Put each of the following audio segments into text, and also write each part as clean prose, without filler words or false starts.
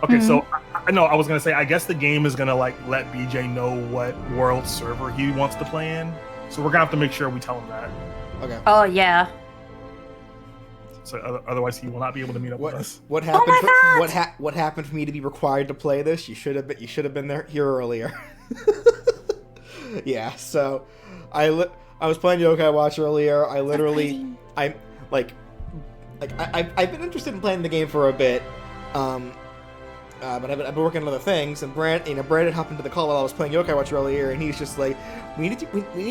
Okay, so I know I was gonna say I guess the game is gonna like let BJ know what world server he wants to play in. So we're gonna have to make sure we tell him that. Okay. Oh yeah. So otherwise he will not be able to meet up with us. What happened? Oh my God! What happened for me to be required to play this? You should have been there here earlier. Yeah. So, I was playing Yokai Watch earlier. I've been interested in playing the game for a bit. But I've been working on other things, and Brandon hopped into the call while I was playing Yokai Watch earlier, and he's just like, we need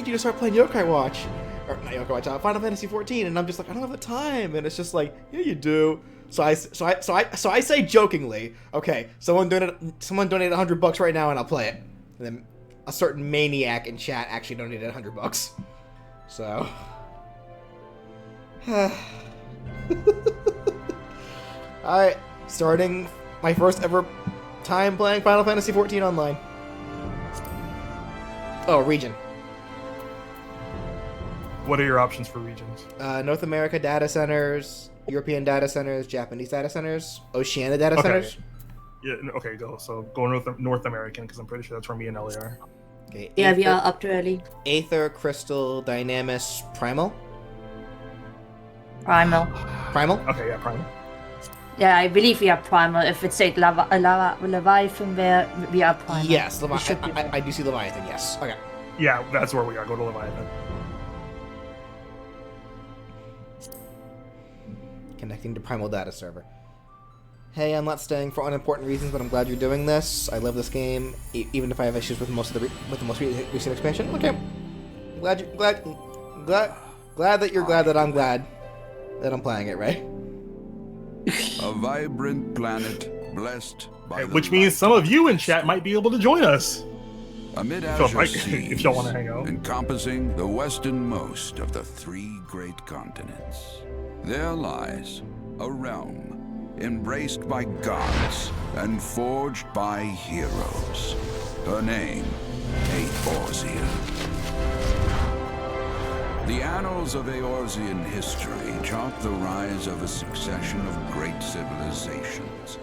you to start playing Yokai Watch. Or not Yokai Watch, Final Fantasy 14, and I'm just like, I don't have the time, and it's just like, yeah, you do. So I say jokingly, okay, someone donate $100 right now, and I'll play it. And then a certain maniac in chat actually donated $100. So, all right, starting my first ever time playing Final Fantasy 14 online. Oh, region. What are your options for regions? North America data centers, European data centers, Japanese data centers, Oceania data centers. Yeah, okay, go. So go North American, because I'm pretty sure that's where me and Ellie are. Okay. Yeah, we are up too early. Aether, Crystal, Dynamis, Primal. Primal. Primal? Okay, yeah, Primal. Yeah, I believe we are primal. If it said Leviathan, we are primal. Yes, I do see Leviathan, yes. Okay. Yeah, that's where we are. Go to Leviathan. Connecting to Primal Data Server. Hey, I'm not staying for unimportant reasons, but I'm glad you're doing this. I love this game, even if I have issues with most of the most recent expansion. Okay. Glad that you're glad that I'm glad that I'm playing it, right? A vibrant planet blessed by which means some of you in chat might be able to join us. Amid if y'all want to hang out. Encompassing the westernmost of the three great continents, there lies a realm embraced by gods and forged by heroes. Her name, Eorzea. The annals of Eorzean history chart the rise of a succession of great civilizations.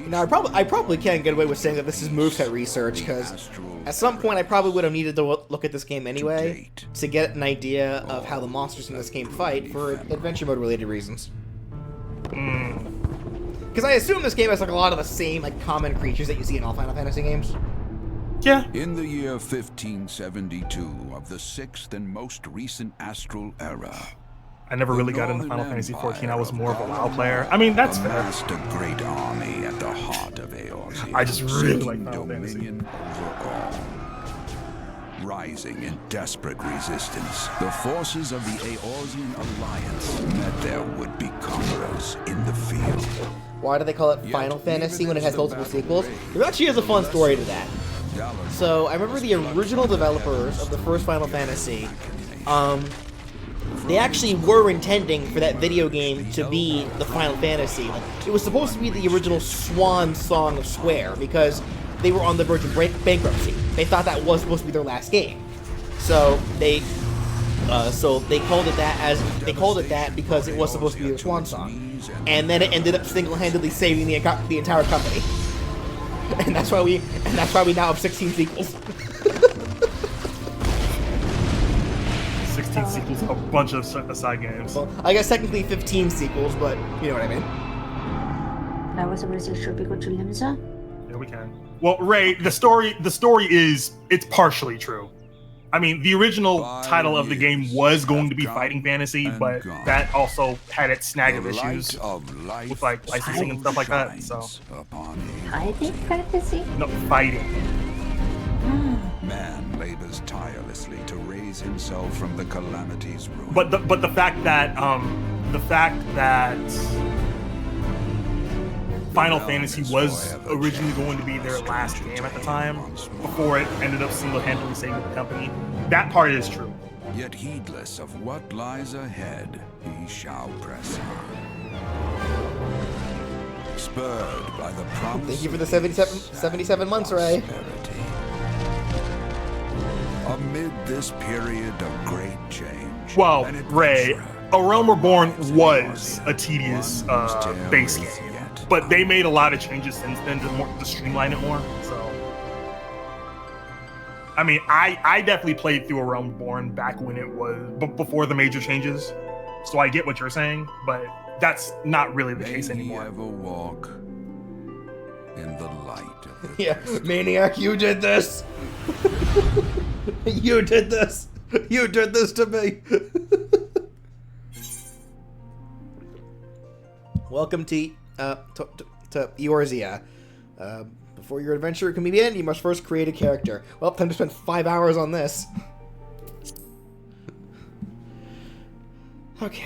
Now, I probably can't get away with saying that this is moveset research, because at some point I probably would have needed to look at this game anyway to get an idea of how the monsters in this game fight for adventure mode related reasons. Because I assume this game has like a lot of the same like common creatures that you see in all Final Fantasy games. Yeah. In the year 1572 of the sixth and most recent astral era, I never really got into Final Fantasy 14. I was more of a WoW player. I mean, that's fair. amassed a great army at the heart of Eorzea. I just really like Final Fantasy. Dominion over all. Rising in desperate resistance, the forces of the Eorzean Alliance met their would-be conquerors in the field. Why do they call it Final Fantasy when it has multiple sequels? There actually is a fun story to that. So, I remember the original developers of the first Final Fantasy, they actually were intending for that video game to be the Final Fantasy. It was supposed to be the original swan song of Square, because they were on the verge of bankruptcy. They thought that was supposed to be their last game. So they called it that because it was supposed to be their swan song. And then it ended up single-handedly saving the entire company. And that's why we now have 16 sequels. 16 sequels, a bunch of side games. Well, I guess technically 15 sequels, but you know what I mean. I was about to say, should we go to Limsa? Yeah, we can. Well, Ray, the story is, it's partially true. I mean, the original title of the game was going to be Fighting Fantasy, but that also had its snag of issues with like licensing and stuff like that. So, Fighting Fantasy? no, fighting. Man labors tirelessly to raise himself from the calamity's ruin. But the fact that Final Fantasy was originally going to be their last game at the time, before it ended up single-handedly saving the company. That part is true. Yet heedless of what lies ahead, he shall press on. Spurred by the promise. Thank you for the 77 months, Ray. prosperity. Amid this period of great change. Well, an Ray, adventurer A Realm Reborn was a tedious base game. yet. but they made a lot of changes since then to streamline it more. So, I mean, I definitely played through A Realm Reborn back when it was before the major changes. So I get what you're saying, but that's not really the case anymore. May ye ever walk in the light of the Yeah, Maniac, you did this. You did this. You did this to me. Welcome to Eorzea. Before your adventure can begin, you must first create a character. Well, time to spend 5 hours on this. Okay.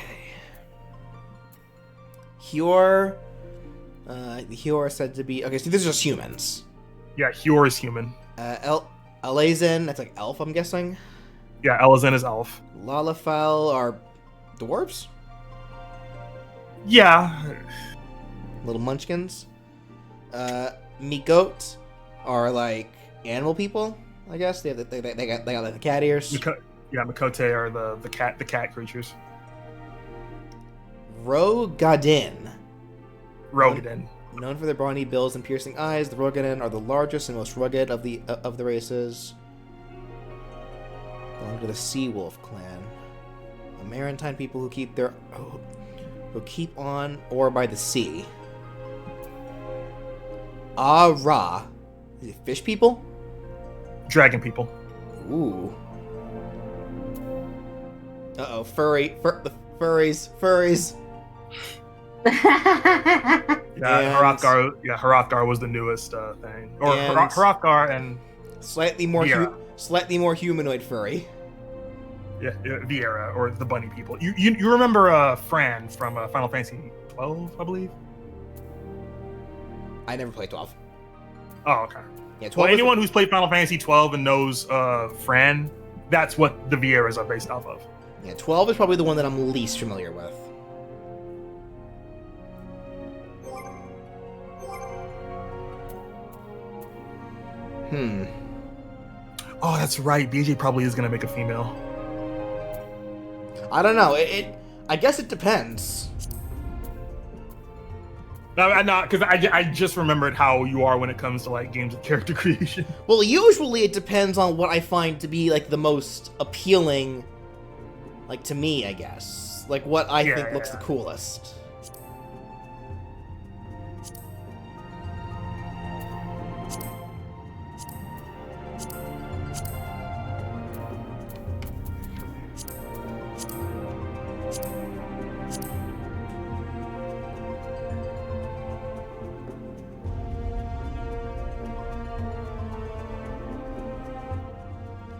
Hjor are said to be... Okay, so these are just humans. Yeah, Hjor is human. Elezen, that's like elf, I'm guessing. Yeah, Elezen is elf. Lalafell are dwarves? Yeah. Little munchkins. Migoat are like animal people, I guess. They got like the cat ears. Mikote are the cat creatures. Rogadin. Known for their brawny bills and piercing eyes, the Rogadin are the largest and most rugged of the races. Belong to the Sea Wolf clan, a maritime people who keep on or by the sea. Ra, is it fish people? Dragon people. Ooh. Uh-oh, furries. Hrothgar was the newest thing. Or Hrothgar and slightly more humanoid furry. Yeah, Viera, or the bunny people. You remember Fran from Final Fantasy 12, I believe? I never played 12. Oh, okay. Yeah, 12. Well, anyone who's played Final Fantasy 12 and knows Fran, that's what the Vieras are based off of. Yeah, 12 is probably the one that I'm least familiar with. Oh, that's right. BJ probably is gonna make a female. I don't know. I guess it depends. No, because I just remembered how you are when it comes to like games of character creation. Well, usually it depends on what I find to be like the most appealing, like to me, I guess. Like what I think looks the coolest.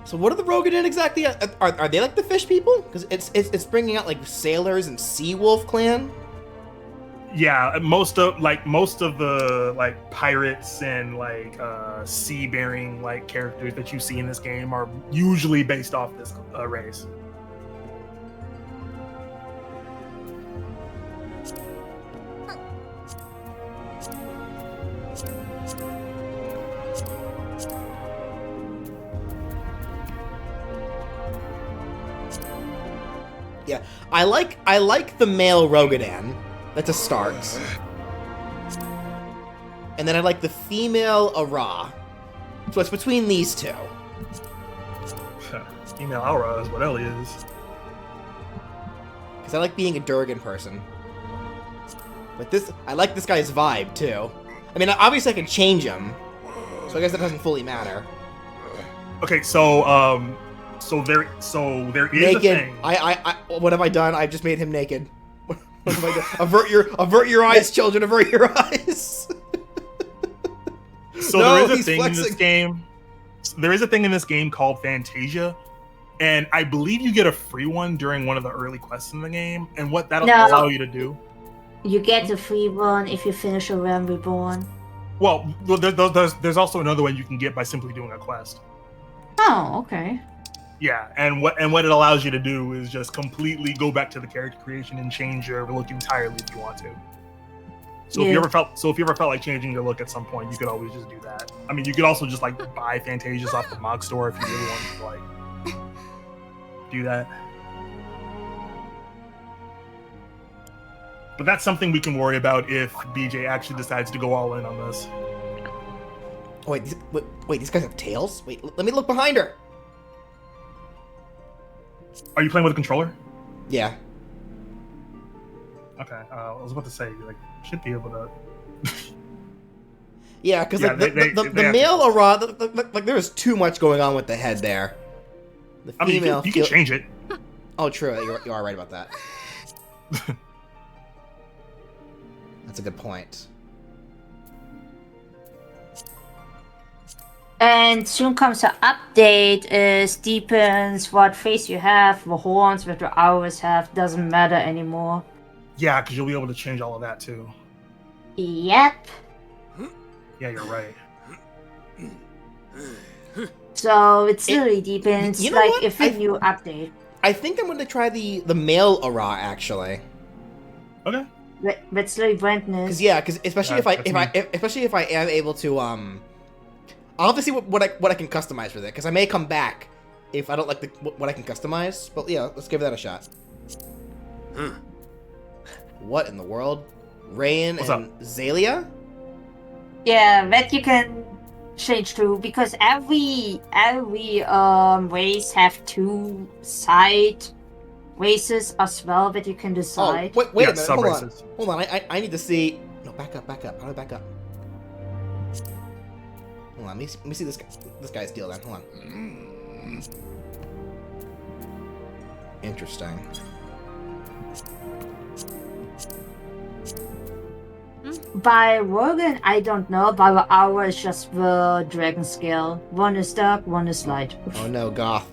So what are the Rogadin exactly? Are they like the fish people? Because it's bringing out like sailors and Sea Wolf clan. Yeah, most of the like pirates and like sea-bearing like characters that you see in this game are usually based off this race. Yeah, I like the male Rogadan. That's a start. And then I like the female Ara. So it's between these two. Female Aura is what Ellie is. Because I like being a Durgan person. But I like this guy's vibe too. I mean, obviously I can change him, so I guess that doesn't fully matter. Okay, so there is naked. a thing. What have I done? I've just made him naked. What have I done? Avert your eyes, children. Avert your eyes. So no, there is a thing flexing. In this game. There is a thing in this game called Fantasia, and I believe you get a free one during one of the early quests in the game. And what that'll allow you to do? You get a free one if you finish A Realm Reborn. Well, there's also another one you can get by simply doing a quest. Oh, okay. Yeah, and what it allows you to do is just completely go back to the character creation and change your look entirely if you want to. So if you ever felt like changing your look at some point, you could always just do that. I mean, you could also just like buy Fantasias off the Mog store if you really wanted to like do that. But that's something we can worry about if BJ actually decides to go all in on this. Oh, wait, these guys have tails? Wait, let me look behind her. Are you playing with a controller? Yeah. Okay, I was about to say, like, should be able to. Yeah, because Yeah, like they the have male tails. Aura, like there is too much going on with the head there. The I mean, female. you can change it. Oh, true. You are right about that. That's a good point. And soon comes an update. Deepens what face you have, the horns, what the hours have. Doesn't matter anymore. Yeah, because you'll be able to change all of that too. Yep. Yeah, you're right. So it's really deepens. you know Like what? if a new update. I think I'm going to try the male Aura actually. Okay. But slowly brightness. Because yeah, because especially especially if I am able to I'll have to see what I can customize with it, because I may come back if I don't like what I can customize. But yeah, let's give that a shot. What in the world? Rayan and Zalia? Yeah, that you can change to, because every race have 2 side races as well that you can decide. Oh, wait a minute, hold on. Sub-races. Hold on, I need to see... No, back up. How do I back up? Hold on, let me see this guy's deal then. Hold on. Interesting. By Rogan, I don't know. By the hour is just the dragon scale. One is dark, one is light. Oh no, Goth.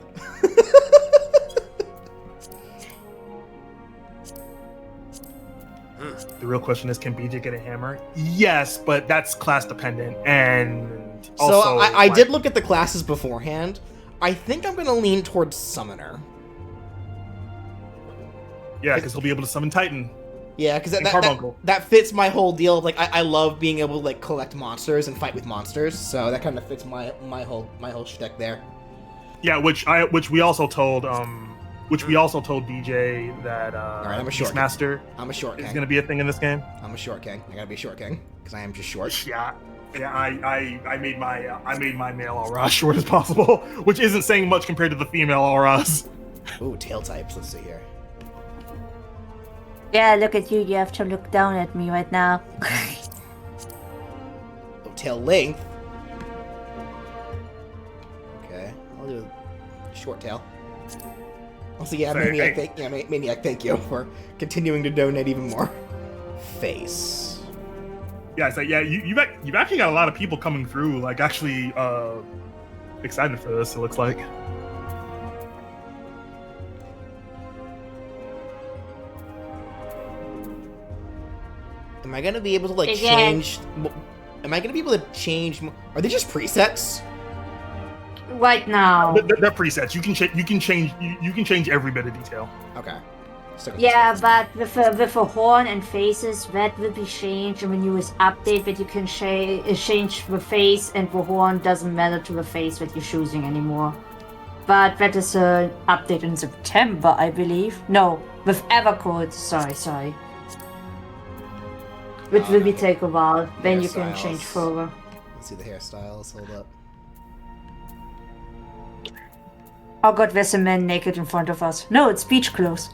The real question is, can BJ get a hammer? Yes, but that's class dependent, and So also, I did look at the classes beforehand. I think I'm gonna lean towards Summoner. Yeah, because he'll be able to summon Titan. Yeah, because And Carbuncle. that fits my whole deal. Like I love being able to like collect monsters and fight with monsters, so that kind of fits my whole shtick there. Yeah, which we also told DJ that Alright, I'm a short Beastmaster I'm a short is king. gonna be a thing in this game. I'm a short king. I gotta be a short king because I am just short. Yeah, I made my male aura as short as possible, which isn't saying much compared to the female auras. Ooh, tail types. Let's see here. Yeah, look at you. You have to look down at me right now. Oh, tail length. Okay, I'll do a short tail. Also, yeah, Sorry, Maniac, thank you for continuing to donate even more. Face. Yeah, so yeah, you've actually got a lot of people coming through, like actually excited for this. It looks like. Am I gonna be able to like Again. change? Am I gonna be able to change? Are they just presets? Right now. They're presets. You can change every bit of detail. Okay. Stick with Yeah, this but with a horn and faces, that will be changed in the newest update. That you can change the face, and the horn doesn't matter to the face that you're choosing anymore. But that is an update in September, I believe. No, with Evercode. Sorry. Which will be take a while. Then you can Hairstyles. change further. Let's see the hairstyles. Hold up. Oh god, there's a man naked in front of us. No, it's beach clothes.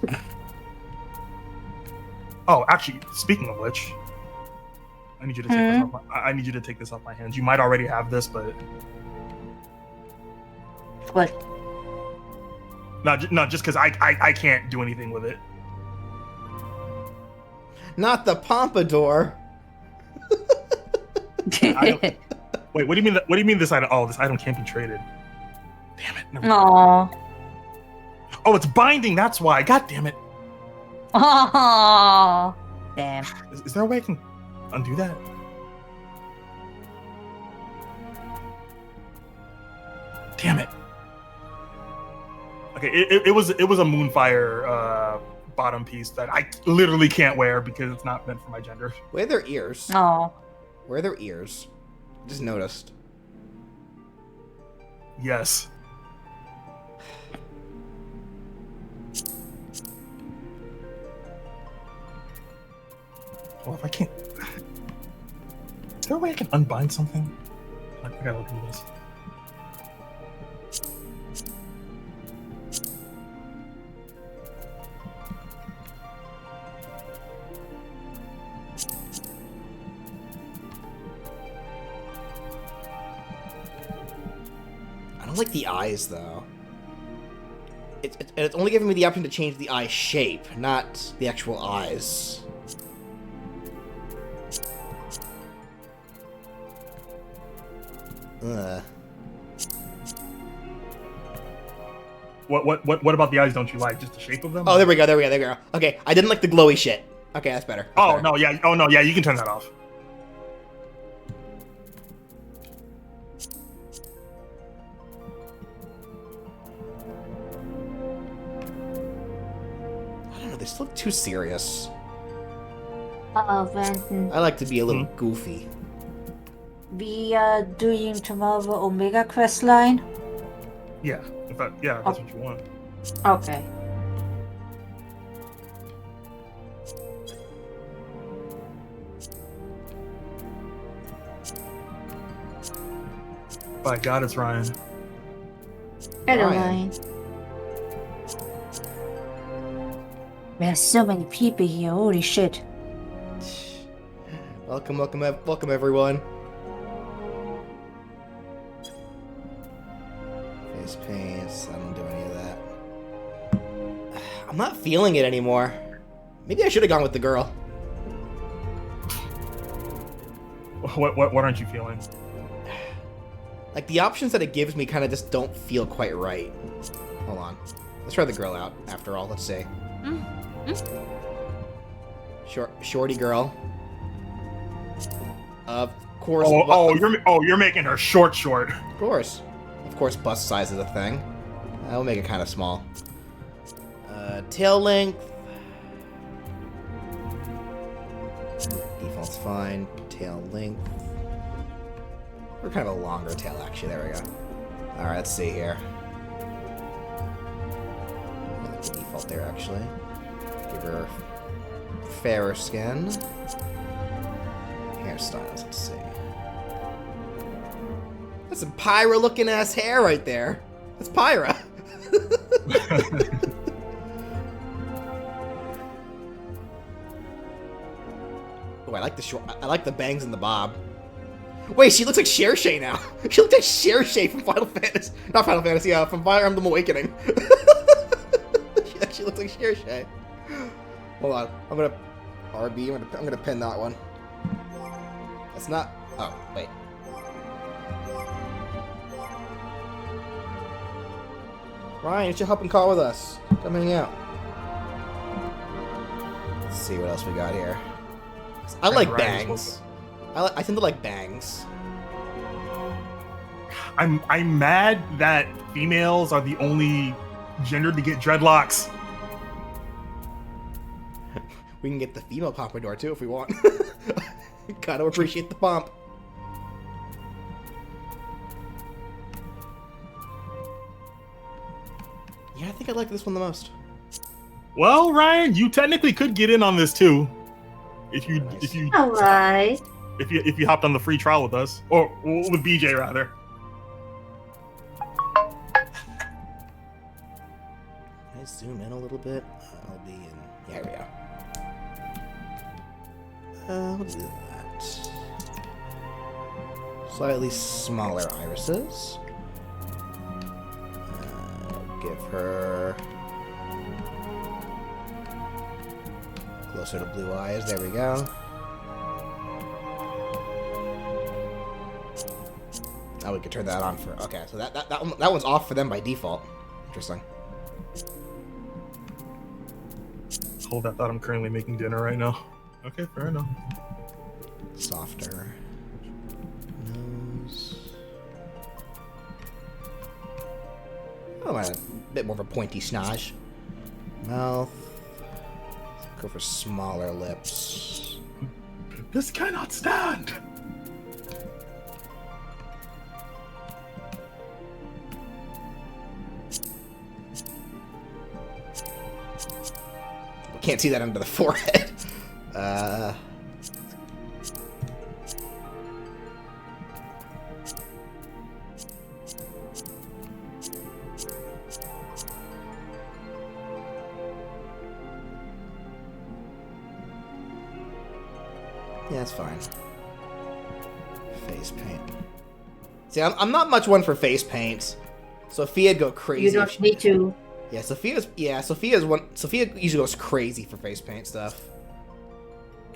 Oh, actually, speaking of which, I need you to take this off I need you to take this off my hands. You might already have this, but What? not just because I can't do anything with it. Not the pompadour. Wait, what do you mean? What do you mean this item? Oh, this item can't be traded. Damn it! Never mind. Aww. Oh, it's binding. That's why. God damn it! Oh, damn. Is there a way I can undo that? Damn it! Okay, it was a Moonfire bottom piece that I literally can't wear because it's not meant for my gender. Where are their ears? Oh. Where are their ears? Just noticed. Yes. Well, if I can't... Is there a way I can unbind something? I gotta look into this. I don't like the eyes, though. It's only giving me the option to change the eye shape, not the actual eyes. What about the eyes don't you like? Just the shape of them? Oh, there we go. Okay, I didn't like the glowy shit. Okay, that's better. Oh, no, yeah, you can turn that off. I don't know, they still look too serious. When I like to be a little goofy. we are doing tomorrow Omega quest line. Yeah, if that's what you want. Okay. By God, it's Ryan. Hello, Ryan. Ryan. There's so many people here. Holy shit. Welcome everyone. Face paints, I don't do any of that. I'm not feeling it anymore. Maybe I should have gone with the girl. What aren't you feeling? Like, the options that it gives me kind of just don't feel quite right. Hold on. Let's try the girl out, after all. Let's see. Shorty girl. Of course. You're making her short. Of course. Of course, bust size is a thing. I'll make it kind of small. Tail length. Default's fine. Tail length. We're kind of a longer tail, actually. There we go. Alright, let's see here. I like the default there, actually. Give her fairer skin. Hairstyles, let's see. That's some Pyra-looking ass hair right there. That's Pyra. Oh, I like the short. I like the bangs and the bob. Wait, she looks like Shershay now. She looks like Shershay from Final Fantasy. Not Final Fantasy, from Fire Emblem Awakening. She actually looks like Shershay. Hold on. I'm gonna RB. I'm gonna pin that one. That's not. Oh, wait. Ryan, you should help and call with us. Come hang out. Let's see what else we got here. I like bangs. I tend to like bangs. I'm mad that females are the only gender to get dreadlocks. We can get the female pompadour too if we want. Gotta appreciate the pomp. Yeah, I think I like this one the most. Well, Ryan, you technically could get in on this too, if you Alright. if you hopped on the free trial with us, or with BJ rather. Can I zoom in a little bit? I'll be in. Yeah, here we go. We'll do that. Slightly smaller irises. Give her closer to blue eyes. There we go. Now we could turn that on for. Okay, so that one's off for them by default. Interesting. Hold that thought. I'm currently making dinner right now. Okay, fair enough. Softer nose. Oh, a bit more of a pointy snosh. Mouth. Go for smaller lips. This cannot stand. Can't see that under the forehead. Yeah, that's fine. Face paint. See, I'm not much one for face paint. Sophia'd go crazy. You don't need to. Yeah, Sophia usually goes crazy for face paint stuff.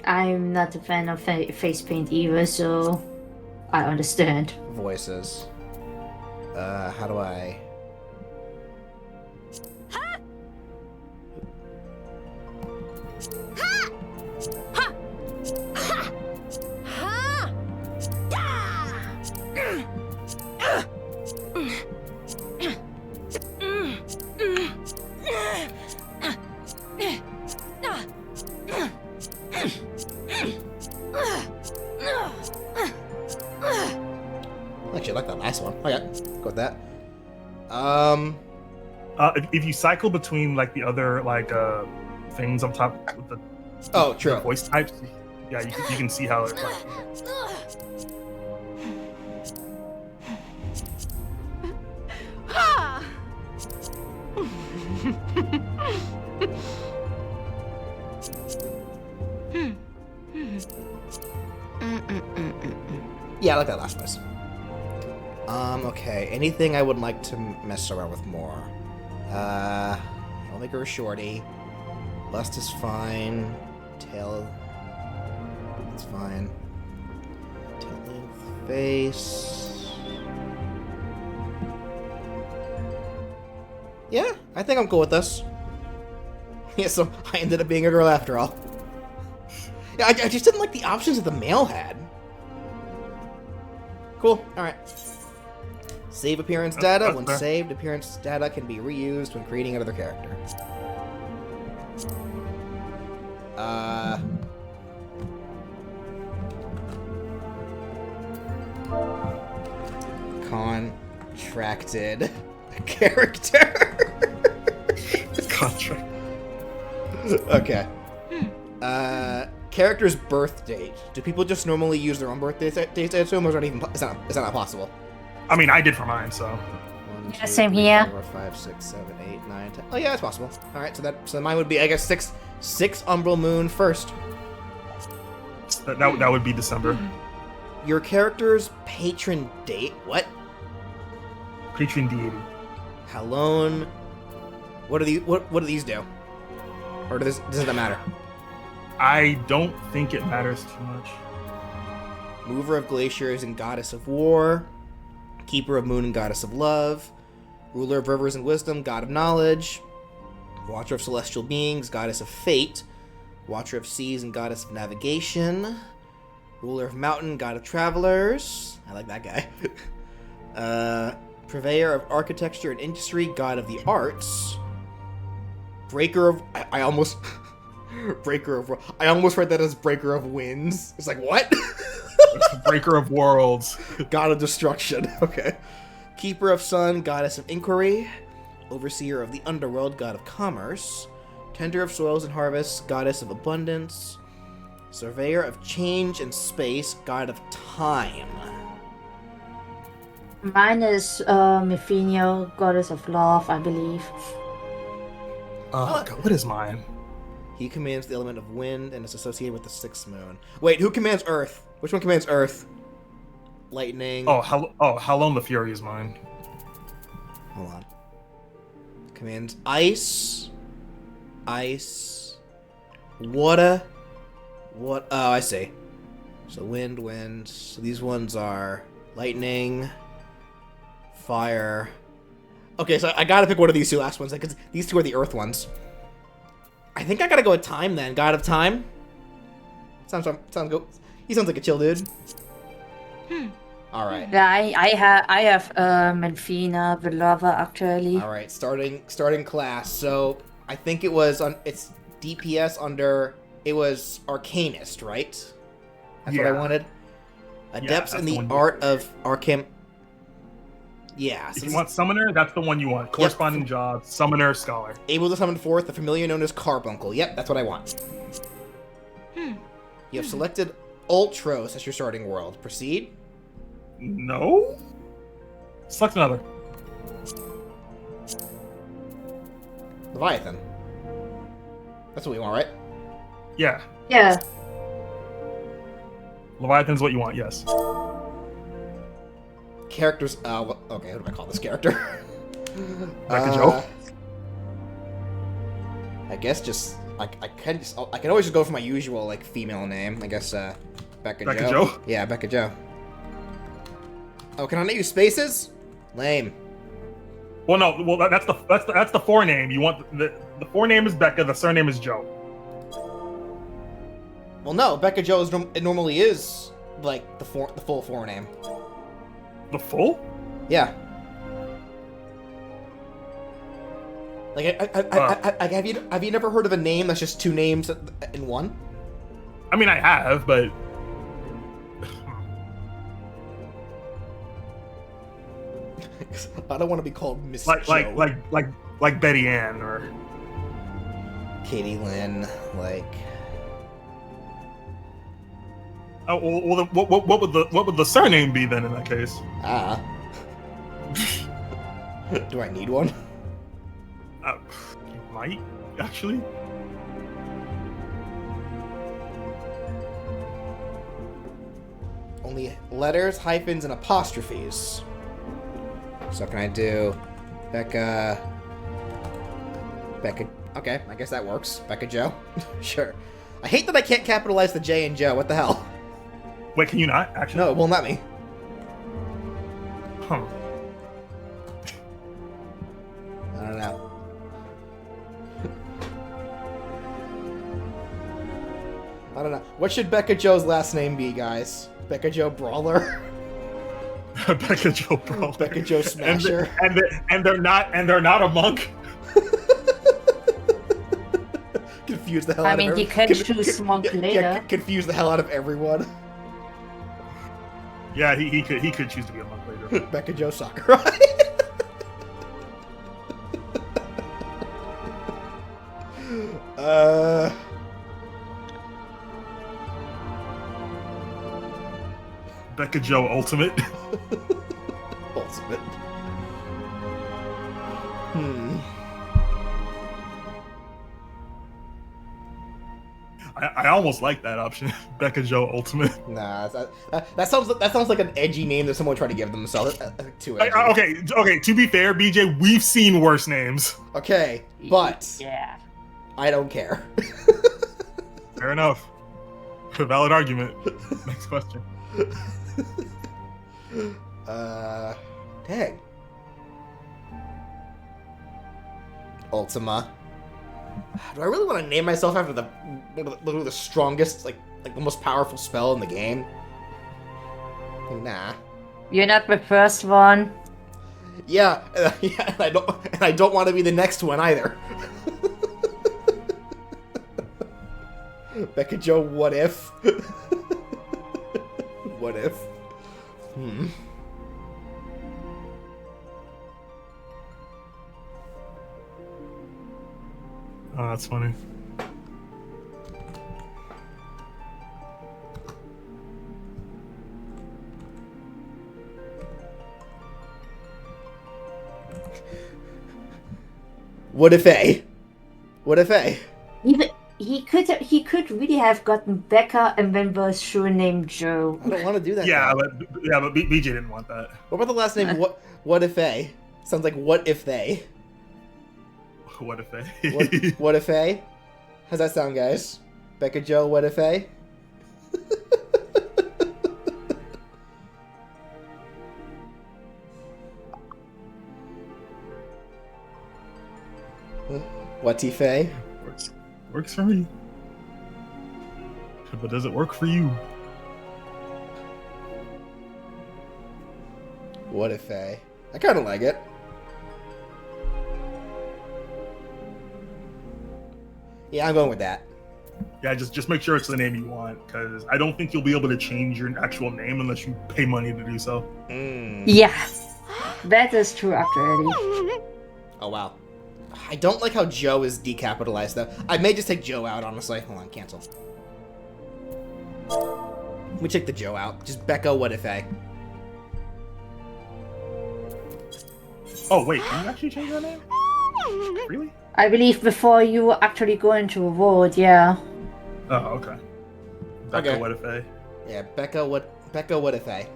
I'm not a fan of face paint either, so I understand. Voices. How do I... Actually, I like that last one. Okay, go with that. If you cycle between like the other like things on top with the True. the voice types, yeah, you can see how it like. Yeah, I like that last voice. Okay. Anything I would like to mess around with more? I'll make her a shorty. Bust is fine. Tail. That's fine. Tail length, face. Yeah, I think I'm cool with this. Yeah, so I ended up being a girl after all. Yeah, I just didn't like the options that the male had. Cool, alright. Save appearance data. When saved, appearance data can be reused when creating another character. Contracted character. Contract. Okay. Character's birth date. Do people just normally use their own birth dates? I assume, or is that not possible? I mean, I did for mine, so. 1, 2, same 3, here. 4, 5, 6, 7, 8, 9, 10. Oh yeah, that's possible. All right, so mine would be, I guess, six Umbral Moon first. That would be December. Your character's patron date. What? Patron deity. Halone. What do these do? Or doesn't that matter? I don't think it matters too much. Mover of glaciers and goddess of war. Keeper of moon and goddess of love. Ruler of rivers and wisdom, god of knowledge. Watcher of celestial beings, goddess of fate. Watcher of seas and goddess of navigation. Ruler of mountain, god of travelers. I like that guy. Purveyor of architecture and industry, god of the arts. Breaker of... I almost... Breaker of... I almost read that as Breaker of Winds. It's like, what? Breaker of worlds. God of destruction. Okay. Keeper of sun, goddess of inquiry. Overseer of the underworld, god of commerce. Tender of soils and harvests, goddess of abundance. Surveyor of change and space, god of time. Mine is Mephinio, goddess of love, I believe. God, what is mine? He commands the element of wind and is associated with the sixth moon. Wait, who commands earth? Which one commands earth? Lightning. Halone the Fury is mine. Hold on. Commands ice. Ice. Water. What? Oh, I see. So wind. So these ones are lightning, fire. Okay, so I gotta pick one of these two last ones because these two are the earth ones. I think I gotta go with time then. God of time. Sounds good. He sounds like a chill dude. All right. Yeah, I have Menfina, the lover, actually. All right. Starting class. So I think it's DPS under. It was Arcanist, right? That's what I wanted. Adepts in the art of Arcane. Yeah. If you want Summoner, that's the one you want. Corresponding job, Summoner, Scholar. Able to summon forth the familiar known as Carbuncle. Yep, that's what I want. You have selected Ultros as your starting world. Proceed. No? Select another. Leviathan. That's what we want, right? Yeah. Yeah. Leviathan's what you want, yes. Characters. Okay, what do I call this character? Becca Joe? I guess just I can always just go for my usual like female name. I guess Becca Joe. Yeah, Becca Joe. Oh, can I not use spaces? Lame. Well, no. Well, that's the forename. You want the forename is Becca. The surname is Joe. Well, no. Becca Joe it normally is like the full forename. The full? Yeah. Like, have you never heard of a name that's just two names in one? I mean, I have, but I don't want to be called Miss like Joe. like Betty Ann or Katie Lynn, like. Oh well, what would the surname be then in that case? Do I need one? You might actually. Only letters, hyphens, and apostrophes. So can I do Becca? Okay, I guess that works. Becca Joe? Sure. I hate that I can't capitalize the J in Joe. What the hell? Wait, can you not actually? No, it won't let me. Huh. I don't know. I don't know. What should Becca Joe's last name be, guys? Becca Joe Brawler? Becca Joe Brawler. Becca Joe Smasher. And they're not a monk. Confuse the hell out of everyone. You can choose monk later. Confuse the hell out of everyone. Yeah, he could choose to be a monk later. Becca Joe Sakurai. Becca Joe Ultimate. Ultimate. I almost like that option. Becca Joe Ultimate. Nah, that sounds like an edgy name that someone tried to give themselves. Too edgy. Okay. To be fair, BJ, we've seen worse names. Okay, but yeah, I don't care. Fair enough. Valid argument. Next question. Dang. Ultima. Do I really want to name myself after literally the strongest, like the most powerful spell in the game? Nah. you're not the first one. Yeah, yeah, and I don't want to be the next one either. Becca Joe, what if? What if? Oh, that's funny. What if A? What if A? He could really have gotten Becca and then the surname Joe. I don't want to do that. Yeah, but BJ didn't want that. What about the last name? What if A? Sounds like what if they? What if they? What if A? How's that sound, guys? Becca Joe, what if A? What if A? Works for me. But does it work for you? What if A? I kind of like it. Yeah, I'm going with that. Yeah, just make sure it's the name you want, because I don't think you'll be able to change your actual name unless you pay money to do so. Yeah, that is true actually. Oh wow. I don't like how Joe is decapitalized though. I may just take Joe out, honestly. Hold on, cancel. Let me check the Joe out. Just Becca, what if A? Oh wait, can you actually change your name? Really? I believe before you actually go into a vote, yeah. Oh, okay. Becca, Okay. what if A? Yeah, Becca, what if I?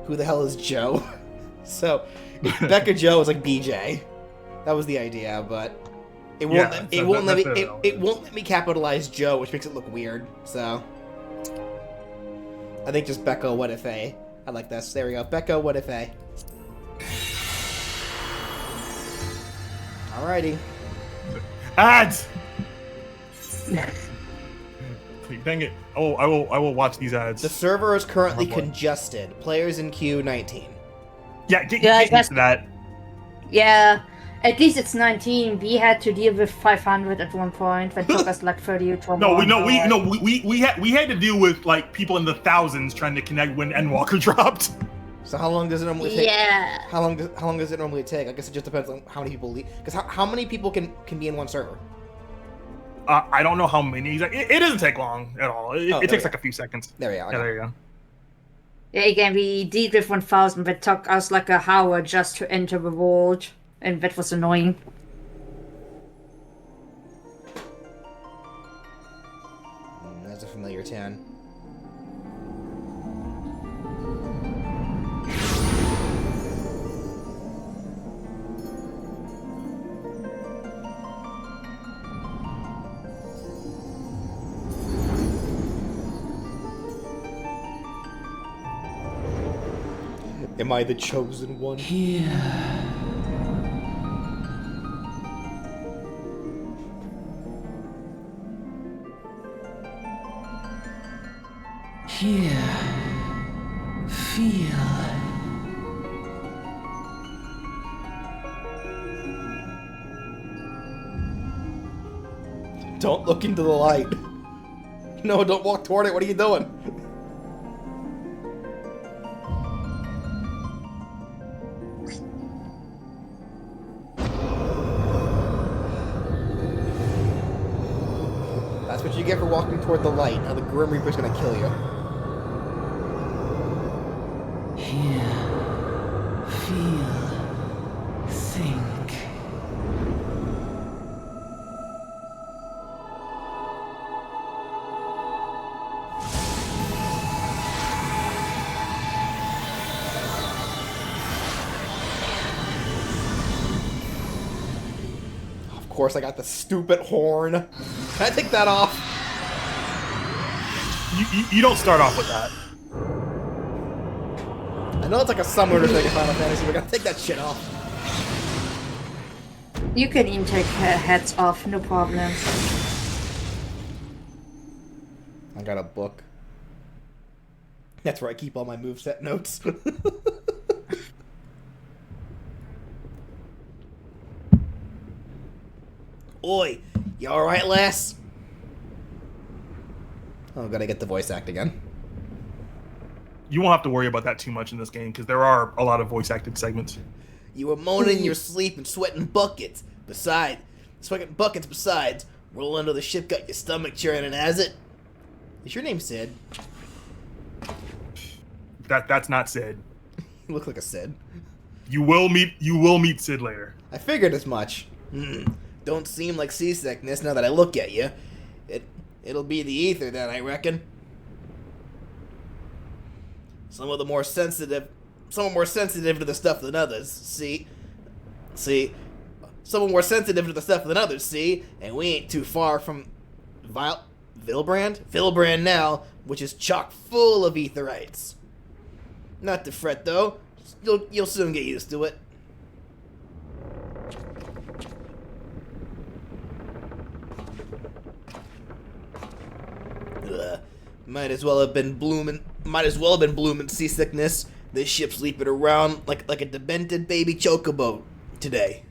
Who the hell is Joe? So, Becca Joe is like BJ. That was the idea, but it won't. Yeah, it won't let me. It won't let me capitalize Joe, which makes it look weird. So, I think just Becca, what if I? I like this. There we go. Becca, what if I? Alrighty. Ads. Dang it! Oh, I will watch these ads. The server is currently congested. Players in queue 19. Yeah, get used to that. Yeah, at least it's 19. We had to deal with 500 at one point. That took us like 30 to No, we had to deal with like people in the thousands trying to connect when Endwalker dropped. So how long does it normally take? Yeah. How long does it normally take? I guess it just depends on how many people leave. Because how many people can be in one server? I don't know how many. It doesn't take long at all. It takes like a few seconds. There we go. Yeah, there you go. Yeah, again, we dealt with 1,000, but it took us like an hour just to enter the vault, and that was annoying. That's a familiar town. Am I the chosen one? Here. Here. Feel. Don't look into the light. No, don't walk toward it. What are you doing? That's what you get for walking toward the light. Now the Grim Reaper's gonna kill you. Here. Feel. Think. Of course, I got the stupid horn. Can I take that off? You don't start off with that. I know it's like a summoner thing in Final Fantasy, but I gotta take that shit off. You can even take heads off, no problem. I got a book. That's where I keep all my moveset notes. Oi, you alright, lass? Oh, gotta get the voice act again. You won't have to worry about that too much in this game because there are a lot of voice acted segments. You were moaning in your sleep and sweating buckets. Besides, roll under the ship got your stomach churning, has it? Is your name Sid? That's not Sid. You look like a Sid. You will meet Sid later. I figured as much. Don't seem like seasickness now that I look at you. It'll be the ether then, I reckon. Some more sensitive to the stuff than others. See, someone more sensitive to the stuff than others. See, and we ain't too far from Vilbrand now, which is chock full of etherites. Not to fret though. You'll soon get used to it. Might as well have been blooming seasickness. This ship's leaping around like a demented baby chocobo today.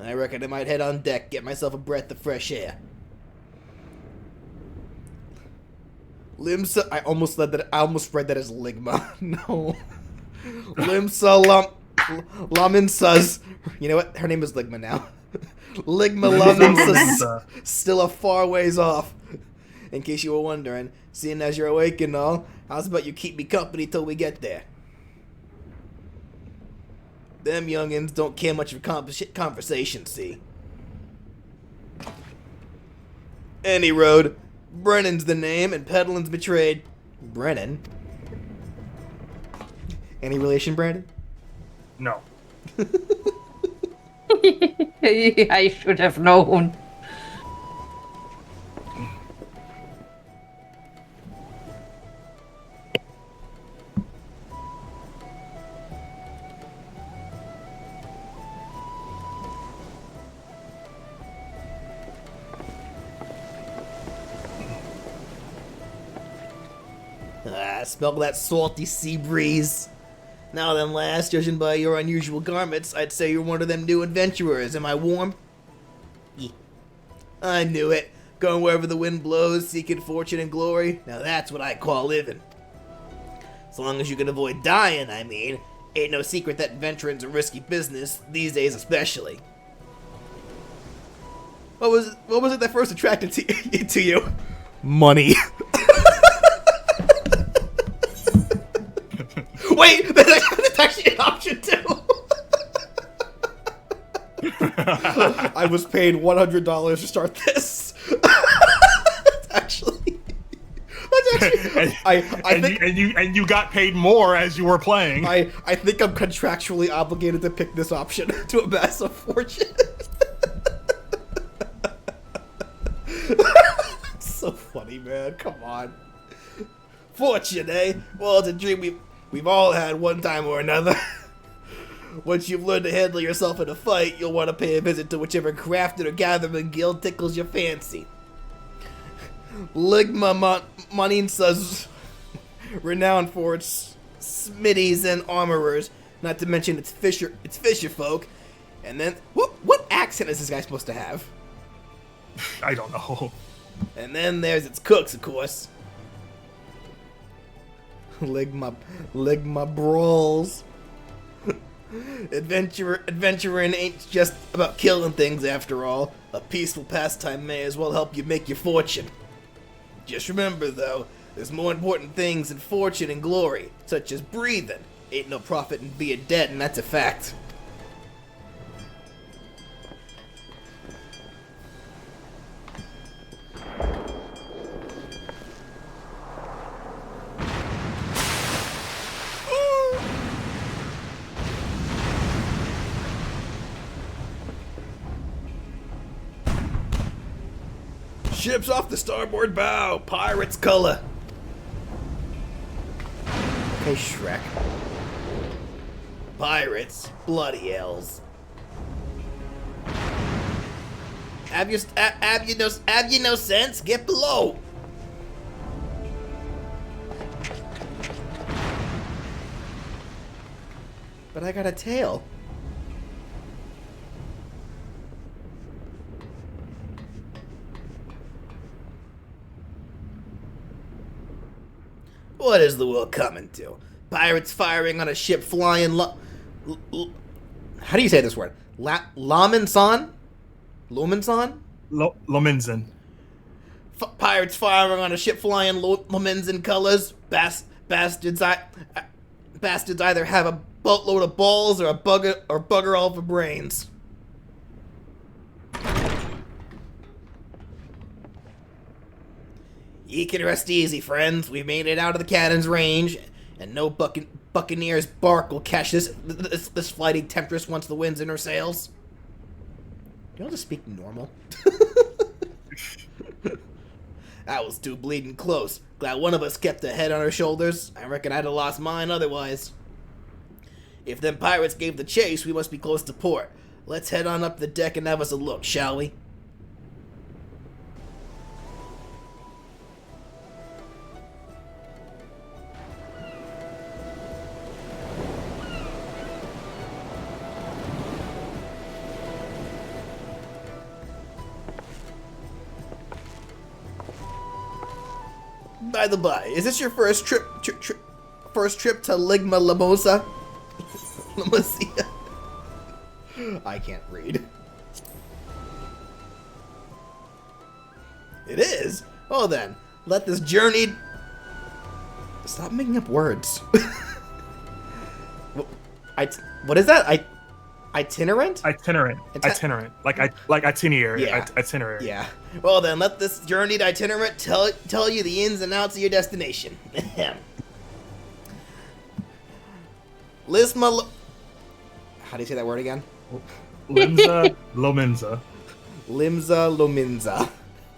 I reckon I might head on deck, get myself a breath of fresh air. I almost read that as Ligma. No. Limsa Laminsas. You know what? Her name is Ligma now. Ligma Laminsas. Still a far ways off. In case you were wondering, seeing as you're awake and all, how's about you keep me company till we get there? Them youngins don't care much of conversation, see? Any road, Brennan's the name, and Pedlin's betrayed. Brennan? Any relation, Brandon? No. I should have known. Smell that salty sea breeze. Now then, lass, judging by your unusual garments, I'd say you're one of them new adventurers. Am I warm? Yeah. I knew it. Going wherever the wind blows, seeking fortune and glory. Now that's what I call living. As long as you can avoid dying, I mean. Ain't no secret that adventuring's a risky business, these days especially. What was it that first attracted to you? Money. Wait, that's actually an option too. I was paid $100 to start this. That's actually. I think and you got paid more as you were playing. I think I'm contractually obligated to pick this option to amass a fortune. It's so funny, man. Come on. Fortune, eh? Well, it's a dream we've all had one time or another. Once you've learned to handle yourself in a fight, you'll want to pay a visit to whichever crafted or gathering guild tickles your fancy. Ligma Maninsa's renowned for its smithies and armorers, not to mention its fisher folk. And then, what accent is this guy supposed to have? I don't know. And then there's its cooks, of course. Ligma brawls. Adventuring ain't just about killing things after all. A peaceful pastime may as well help you make your fortune. Just remember though, there's more important things than fortune and glory, such as breathing. Ain't no profit in being dead, and that's a fact. Ship's off the starboard bow, pirate's color. Okay, Shrek. Pirates, bloody hells. Have you no sense? Get below. But I got a tail. What is the world coming to? Pirates firing on a ship flying how do you say this word? Lominsan? Lominsan? Lominsan. Pirates firing on a ship flying Lominsan colors. Bastards either have a boatload of balls or bugger all for brains. Ye can rest easy, friends. We've made it out of the cannon's range, and no buccaneer's bark will catch this flighty temptress once the wind's in her sails. Do you all just speak normal? That was too bleeding close. Glad one of us kept a head on our shoulders. I reckon I'd have lost mine otherwise. If them pirates gave the chase, we must be close to port. Let's head on up the deck and have us a look, shall we? By the by, is this your first trip to Ligma Lamosa? Lamosia? I can't read. It is? Oh then, let this journey... Stop making up words. What is that? Itinerant? Itinerant. Like itinerary. Yeah. Itinerary. Yeah. Well then, let this journeyed itinerant tell you the ins and outs of your destination. Lisma. How do you say that word again? Limsa Lominza. Limsa Lominza.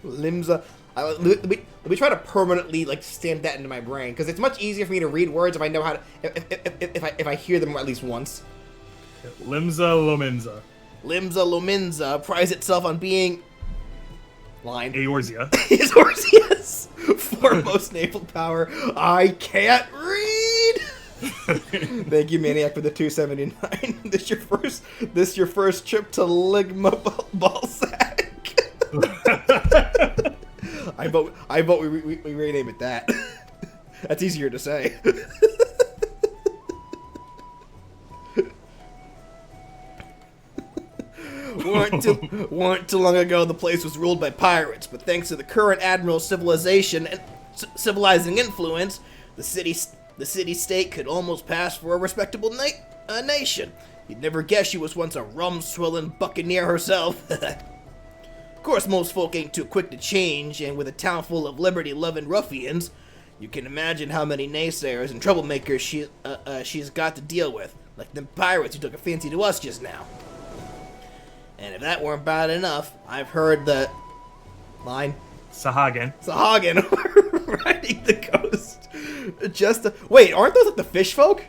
Limsa. Let me try to permanently like stamp that into my brain because it's much easier for me to read words if I know how to if I hear them at least once. Limsa Lominza. Limsa Lominza prides itself on being line Eorzea. Eorzea's foremost naval power. I can't read. Thank you, Maniac, for the 279. This your first trip to Ligma Balsac. I vote we rename it that. That's easier to say. weren't too long ago the place was ruled by pirates, but thanks to the current admiral's civilization and civilizing influence, the city-state could almost pass for a respectable nation. You'd never guess she was once a rum-swilling buccaneer herself. Of course, most folk ain't too quick to change, and with a town full of liberty-loving ruffians, you can imagine how many naysayers and troublemakers she's got to deal with, like them pirates who took a fancy to us just now. And if that weren't bad enough, I've heard that line Sahagin riding the coast. Wait, aren't those like the fish folk?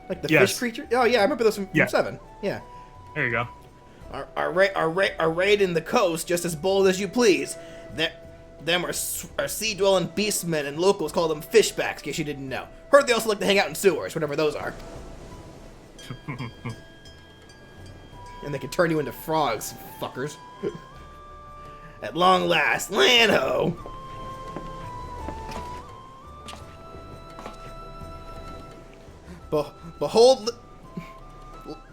Like the fish creature? Oh yeah, I remember those from 7. Yeah. There you go. Are raiding the coast just as bold as you please. Them are sea-dwelling beastmen, and locals call them fishbacks, in case you didn't know. Heard they also like to hang out in sewers, whatever those are. And they can turn you into frogs, fuckers. At long last, Lano! Behold,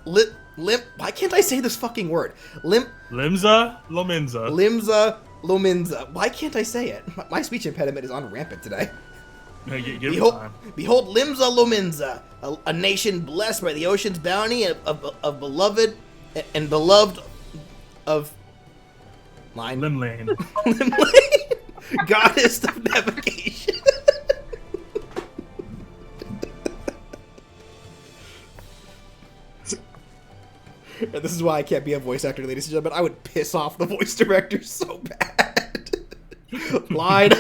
why can't I say this fucking word? Limsa Lominza. Limsa Lominza. Why can't I say it? My speech impediment is on rampant today. Behold, Limsa Lominza, a nation blessed by the ocean's bounty of beloved of line. Limlane. Limlane, goddess of navigation. And this is why I can't be a voice actor, ladies and gentlemen. I would piss off the voice director so bad. Line.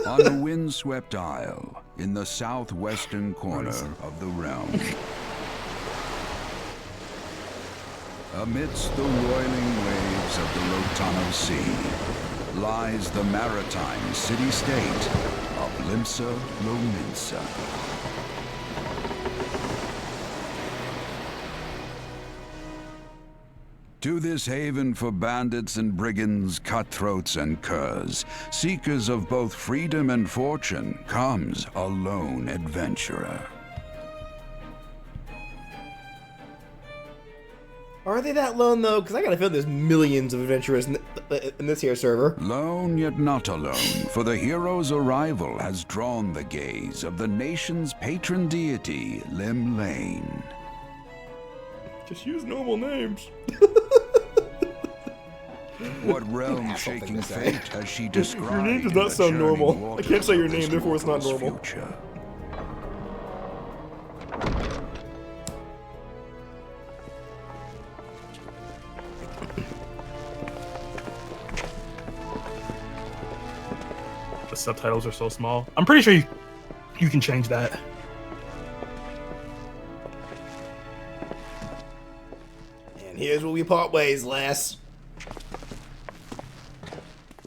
On a windswept isle in the southwestern corner of the realm, amidst the roiling waves of the Lotano Sea, lies the maritime city-state of Limsa Lominsa. To this haven for bandits and brigands, cutthroats and curs, seekers of both freedom and fortune, comes a lone adventurer. Are they that lone, though? Because I gotta feel there's millions of adventurers in this here server. Lone yet not alone, for the hero's arrival has drawn the gaze of the nation's patron deity, Limlane. Just use normal names. What realm-shaking fate has she described? Your name does not sound normal. I can't say your name, therefore it's not normal. Future. The subtitles are so small. I'm pretty sure you can change that. And here's where we part ways, lass.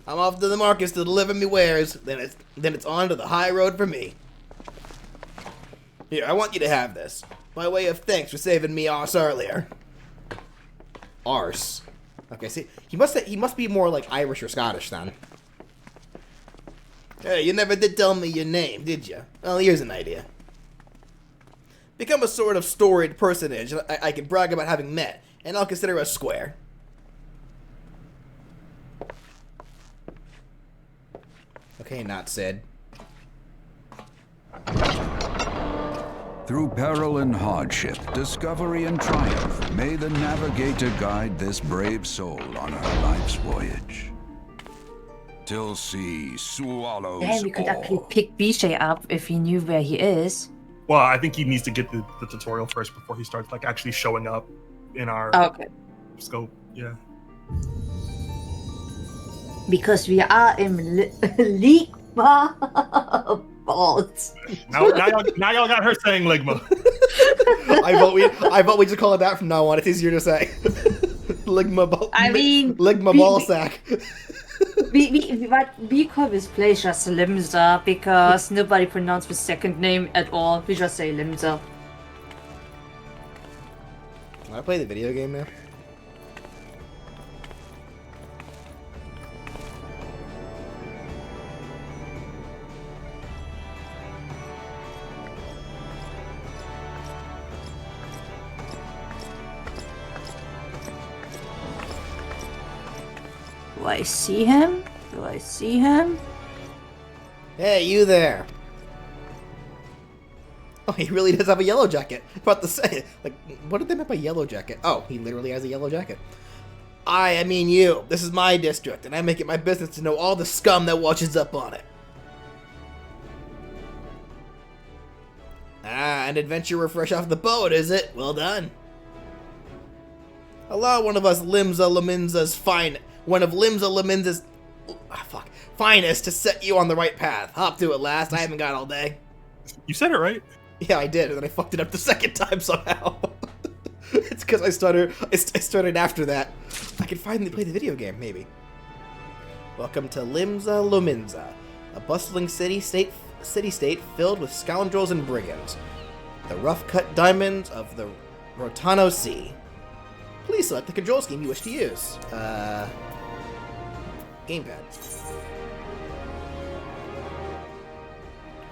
I'm off to the markets to deliver me wares, then it's on to the high road for me. Here, I want you to have this, by way of thanks for saving me arse earlier. Arse. Okay, see, he must be more like Irish or Scottish then. Hey, you never did tell me your name, did you? Well, here's an idea. Become a sort of storied personage I can brag about having met, and I'll consider us square. Okay, not Sid. Through peril and hardship, discovery and triumph, may the navigator guide this brave soul on her life's voyage. Till sea swallows Damn, we could actually all. pick BJ up if he knew where he is. Well, I think he needs to get the tutorial first before he starts like actually showing up in our Okay. scope. Yeah. Because we are in Ligma vault. Now y'all got her saying Ligma. I vote we just call it that from now on. It's easier to say. Ligma ball sack. we call this place just Limza because nobody pronounced the second name at all. We just say Limza. Can I play the video game now? Do I see him? Do I see him? Hey, you there! Oh, he really does have a yellow jacket. About to say, like, what did they mean by yellow jacket? Oh, he literally has a yellow jacket. I mean you. This is my district, and I make it my business to know all the scum that watches up on it. Ah, an adventurer fresh off the boat, is it? Well done. Allow one of us Limza Laminza's finest to set you on the right path. Hop to it last. I haven't got all day. You said it right. Yeah, I did, and then I fucked it up the second time somehow. It's because I started after that. I can finally play the video game, maybe. Welcome to Limza Luminza, a bustling city-state filled with scoundrels and brigands. The rough-cut diamonds of the Rotano Sea. Please select the control scheme you wish to use. Gamepad.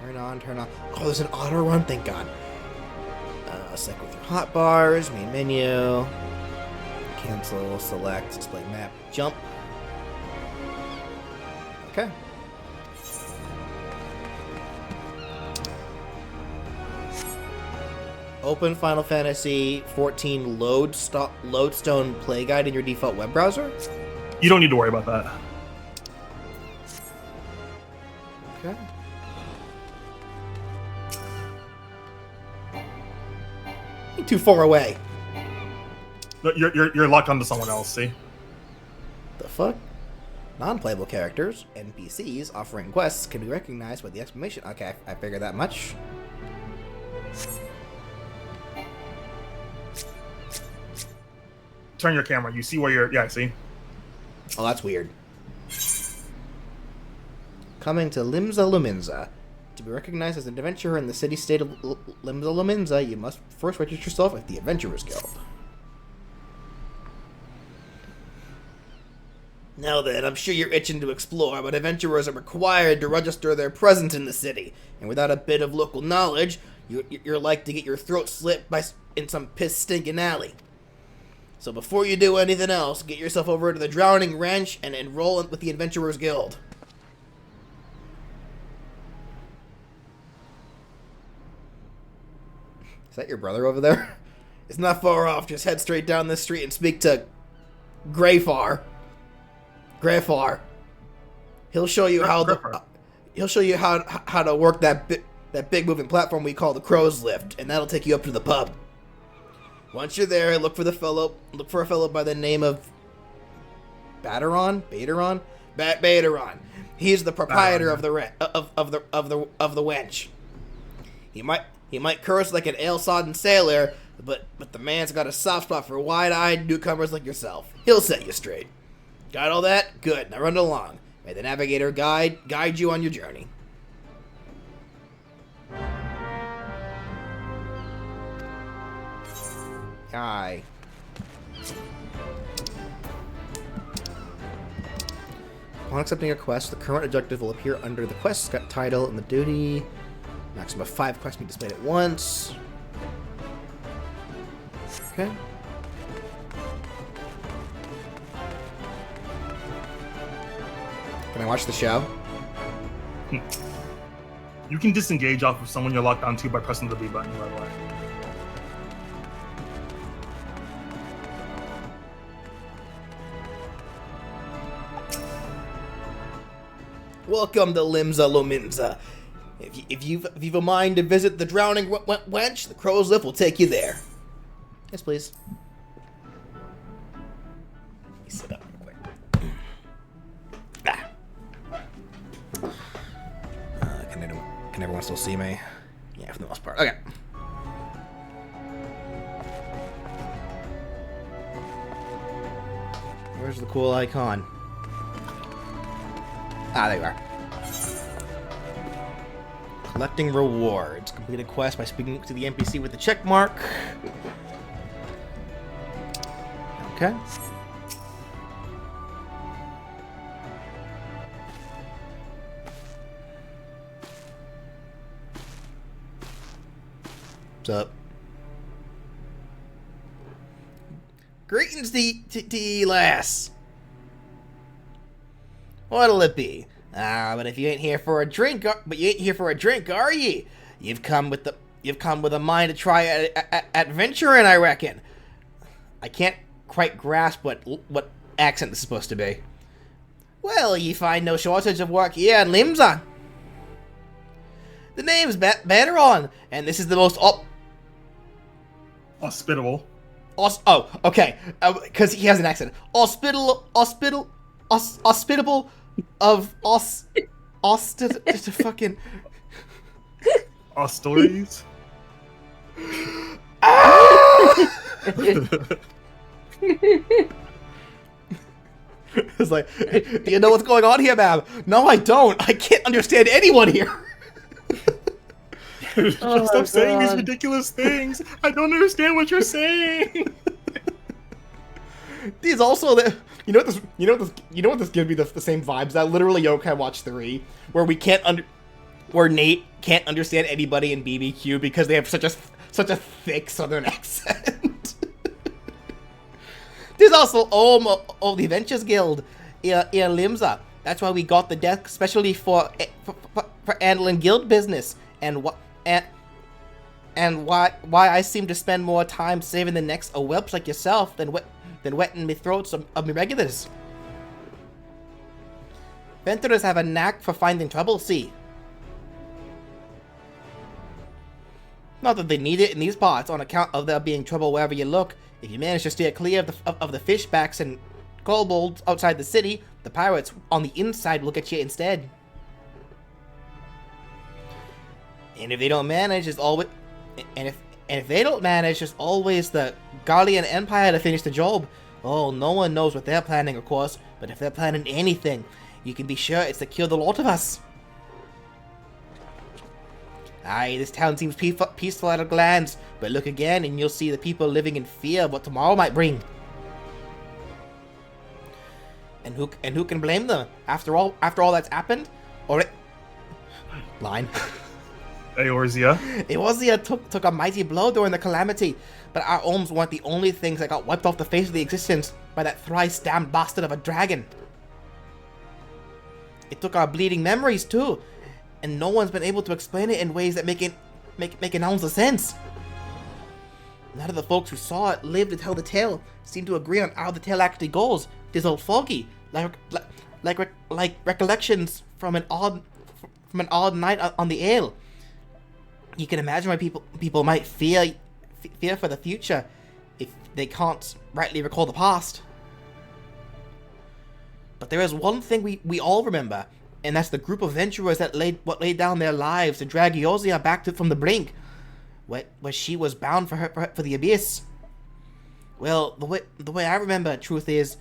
Turn on. Oh, there's an auto run, thank God. Select with your hotbars, main menu. Cancel, select, display map, jump. Okay. Open Final Fantasy XIV Lodestone Play Guide in your default web browser. You don't need to worry about that. Okay. You're too far away. No, you're locked onto someone else. See? The fuck? Non-playable characters, NPCs offering quests, can be recognized with the exclamation. Okay, I figured that much. Turn your camera. You see where you're. Yeah, see? Oh, that's weird. Coming to Limza Luminza. To be recognized as an adventurer in the city-state of Limza Luminza, you must first register yourself at the Adventurers Guild. Now then, I'm sure you're itching to explore, but adventurers are required to register their presence in the city. And without a bit of local knowledge, you're like to get your throat slit in some piss-stinking alley. So before you do anything else, get yourself over to the Drowning Wrench and enroll with the Adventurers Guild. Is that your brother over there? It's not far off. Just head straight down this street and speak to Greyfar. He'll show you how to work that big moving platform we call the Crow's Lift, and that'll take you up to the pub. Once you're there, look for a fellow by the name of Bateron. He's the proprietor of the wench. He might curse like an ale-sodden sailor, but the man's got a soft spot for wide-eyed newcomers like yourself. He'll set you straight. Got all that? Good. Now run along. May the navigator guide you on your journey. Aye. Upon accepting a quest, the current objective will appear under the quest title and the duty. Maximum of 5 quests can be displayed at once. Okay. Can I watch the show? You can disengage off of someone you're locked onto by pressing the B button, by the way. Welcome to Limsa Lominsa. If you've a mind to visit the drowning wench, the crow's lift will take you there. Yes, please. Let me sit up real quick. Can everyone still see me? Yeah, for the most part. Okay. Where's the cool icon? Ah, there you are. Collecting rewards. Complete a quest by speaking to the NPC with the check mark. Okay. What's up? Greetings to ye, lass. What'll it be? But if you ain't here for a drink, are ye? You've come with a mind to try adventuring, I reckon. I can't quite grasp what accent this is supposed to be. Well, ye find no shortage of work here in Limsa. The name's Betteron, and this is the most Hospitable. Oh, okay. Because he has an accent. Hospitable of fucking Hostilities. It's like, do you know what's going on here, ma'am? No, I don't. I can't understand anyone here. Stop saying these ridiculous things. I don't understand what you're saying. These also the you know what this gives me the same vibes that literally Yokai Watch 3, where where Nate can't understand anybody in BBQ because they have such a thick Southern accent. There's also the Adventures Guild in Limsa. That's why we got the desk specially for handling guild business, and why I seem to spend more time saving the necks of whelps like yourself than wetting me throats of me regulars. Venturers have a knack for finding trouble, see. Not that they need it in these parts, on account of there being trouble wherever you look. If you manage to steer clear of the fishbacks and kobolds outside the city, the pirates on the inside will get you instead. And if they don't manage, there's always the Guardian Empire to finish the job. Oh, no one knows what they're planning, of course, but if they're planning anything, you can be sure it's to kill the lot of us. Aye, this town seems peaceful at a glance, but look again and you'll see the people living in fear of what tomorrow might bring. And who can blame them? After all that's happened? Line. Eorzea. Eorzea took a mighty blow during the calamity, but our homes weren't the only things that got wiped off the face of the existence by that thrice-damned bastard of a dragon. It took our bleeding memories too, and no one's been able to explain it in ways that make an ounce of sense. None of the folks who saw it, lived to tell the tale, seem to agree on how the tale actually goes. It is all foggy, like recollections from an odd night on the ale. You can imagine why people might fear for the future if they can't rightly recall the past. But there is one thing we all remember, and that's the group of adventurers that laid down their lives to drag Eorzea back from the brink, where she was bound for the abyss. Well, the way I remember truth is,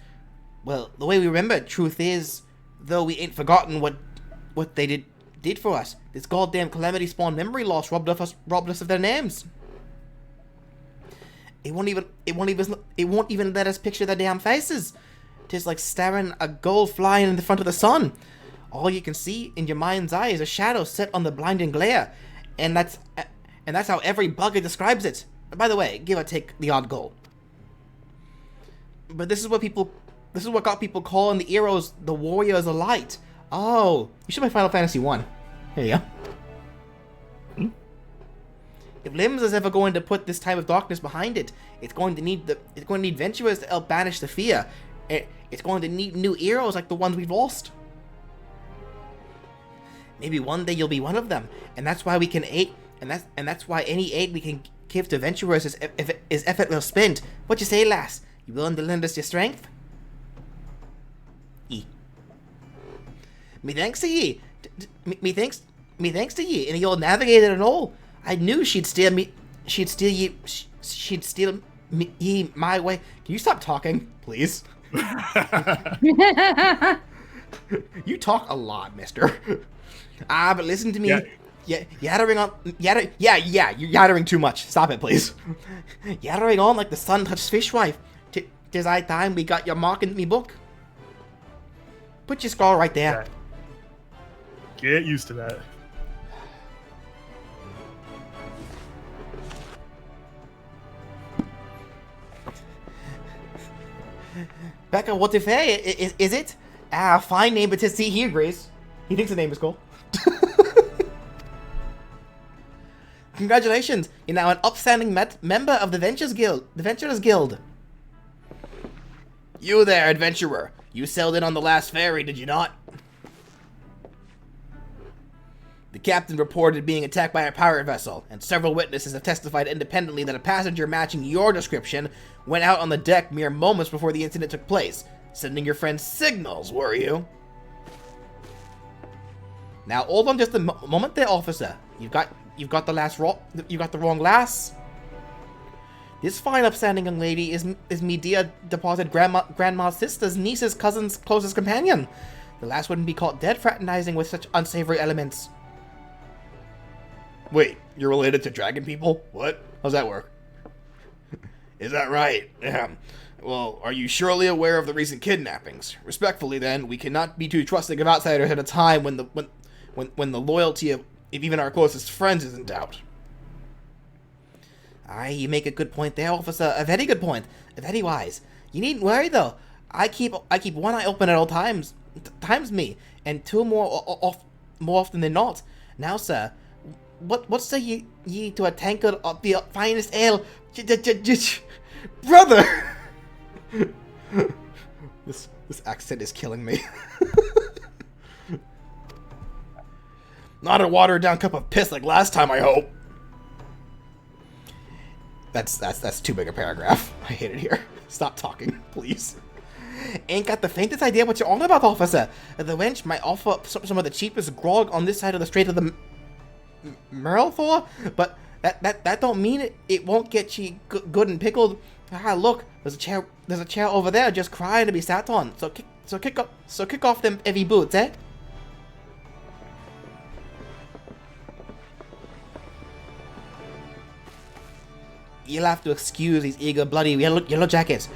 the way we remember truth is, though we ain't forgotten what they did for us. This goddamn calamity spawned memory loss robbed us of their names. It won't even let us picture their damn faces. It's like staring a gold flying in the front of the sun. All you can see in your mind's eye is a shadow set on the blinding glare, and that's how every bugger describes it. By the way, give or take the odd goal. But this is what got people calling the heroes the warriors of light. Oh, you should play Final Fantasy 1. Here you go. If Limbs is ever going to put this time of darkness behind it, it's going to need adventurers to help banish the fear. It's going to need new heroes like the ones we've lost. Maybe one day you'll be one of them, and that's why we can aid, and that's why any aid we can give to adventurers is effort well spent. What you say, lass? You willing to lend us your strength? Me thanks to ye. Me thanks to ye, and you'll navigate it and all. I knew she'd steal me. She'd steal ye my way. Can you stop talking, please? You talk a lot, mister. But listen to me. Yeah, yattering on. You're yattering too much. Stop it, please. Yattering on like the sun-touched fishwife. 'Tis high time we got your mark in me book. Put your skull right there. Get used to that. Becca, what if is it? Fine name, but to see he agrees. He thinks the name is cool. Congratulations, you're now an upstanding member of the Venturers Guild. You there, adventurer. You sailed in on the last ferry, did you not? The captain reported being attacked by a pirate vessel, and several witnesses have testified independently that a passenger matching your description went out on the deck mere moments before the incident took place, sending your friends signals, were you? Now, hold on just a moment there, officer. You've got the wrong lass. This fine, upstanding young lady is me dear departed grandma's sister's niece's cousin's closest companion. The lass wouldn't be caught dead fraternizing with such unsavory elements. Wait, you're related to dragon people? What? How's that work? Is that right? Well, are you surely aware of the recent kidnappings? Respectfully, then, we cannot be too trusting of outsiders at a time when the loyalty of even our closest friends is in doubt. Aye, you make a good point there, officer. A very good point. Very wise. You needn't worry, though. I keep one eye open at all times. Times me, and two more often than not. Now, sir, what say ye to a tankard of the finest ale? Brother! This accent is killing me. Not a watered down cup of piss like last time, I hope. That's too big a paragraph. I hate it here. Stop talking, please. Ain't got the faintest idea what you're on about, officer. The wench might offer some of the cheapest grog on this side of the Strait of the Merle for, but that don't mean it won't get ye good and pickled. Look, there's a chair over there just crying to be sat on. So kick off them heavy boots, eh? You'll have to excuse these eager, bloody yellow jackets.